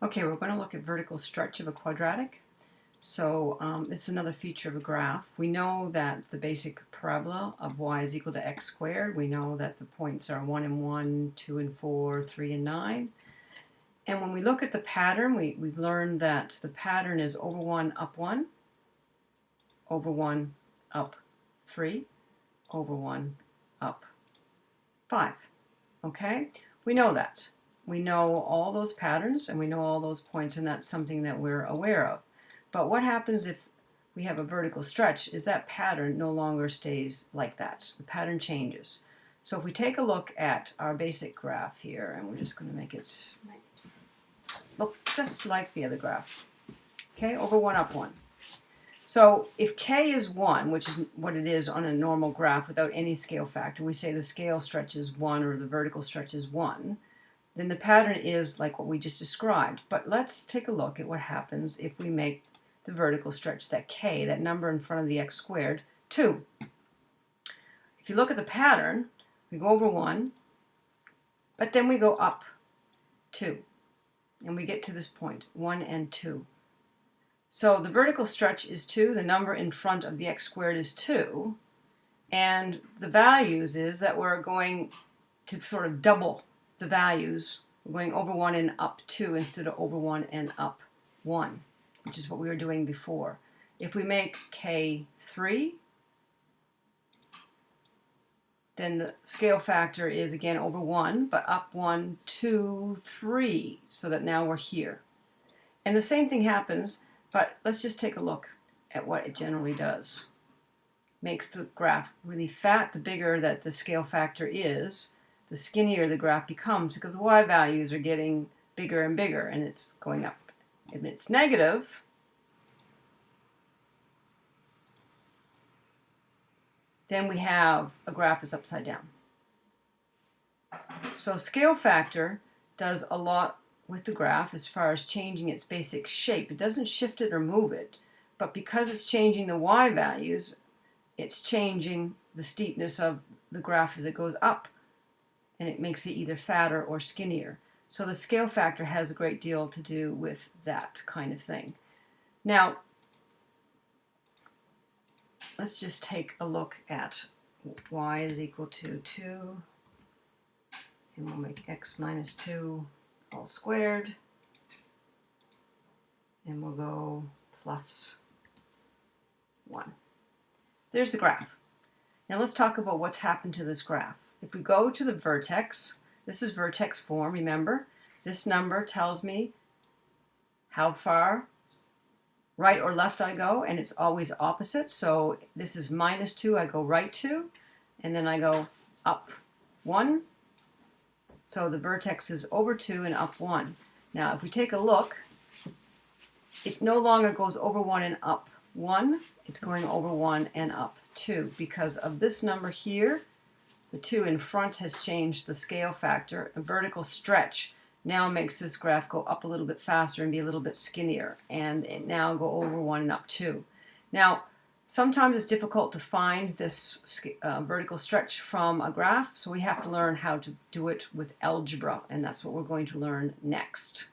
Okay, we're going to look at vertical stretch of a quadratic. So this is another feature of a graph. We know that the basic parabola of y is equal to x squared. We know that the points are 1 and 1, 2 and 4, 3 and 9. And when we look at the pattern, we've learned that the pattern is over 1, up 1, over 1, up 3, over 1, up 5. Okay? We know that. We know all those patterns and we know all those points, and that's something that we're aware of. But what happens if we have a vertical stretch is that pattern no longer stays like that. The pattern changes. So if we take a look at our basic graph here, and we're just going to make it look just like the other graph. Okay, over 1, up 1. So if k is 1, which is what it is on a normal graph without any scale factor, we say the scale stretch is 1 or the vertical stretch is 1, then the pattern is like what we just described. But let's take a look at what happens if we make the vertical stretch, that k, that number in front of the x squared, 2. If you look at the pattern, we go over 1, but then we go up 2. And we get to this point, 1 and 2. So the vertical stretch is 2, the number in front of the x squared is 2, and the values is that we're going to sort of double the values. We're going over 1 and up 2 instead of over 1 and up 1, which is what we were doing before. If we make k 3, then the scale factor is again over 1, but up 1, 2, 3, so that now we're here. And the same thing happens, but let's just take a look at what it generally does. Makes the graph really fat. The bigger that the scale factor is, the skinnier the graph becomes, because the y values are getting bigger and bigger, and it's going up. If it's negative, then we have a graph that's upside down. So scale factor does a lot with the graph as far as changing its basic shape. It doesn't shift it or move it, but because it's changing the y values, it's changing the steepness of the graph as it goes up, and it makes it either fatter or skinnier. So the scale factor has a great deal to do with that kind of thing. Now, let's just take a look at y is equal to 2, and we'll make x minus 2 all squared, and we'll go plus 1. There's the graph. Now let's talk about what's happened to this graph. If we go to the vertex, this is vertex form, remember? This number tells me how far right or left I go, and it's always opposite. So this is minus 2, I go right 2, and then I go up 1. So the vertex is over 2 and up 1. Now if we take a look, it no longer goes over 1 and up 1. It's going over 1 and up 2 because of this number here. The 2 in front has changed the scale factor. A vertical stretch now makes this graph go up a little bit faster and be a little bit skinnier, and it now go over 1 and up 2. Now, sometimes it's difficult to find this vertical stretch from a graph, so we have to learn how to do it with algebra, and that's what we're going to learn next.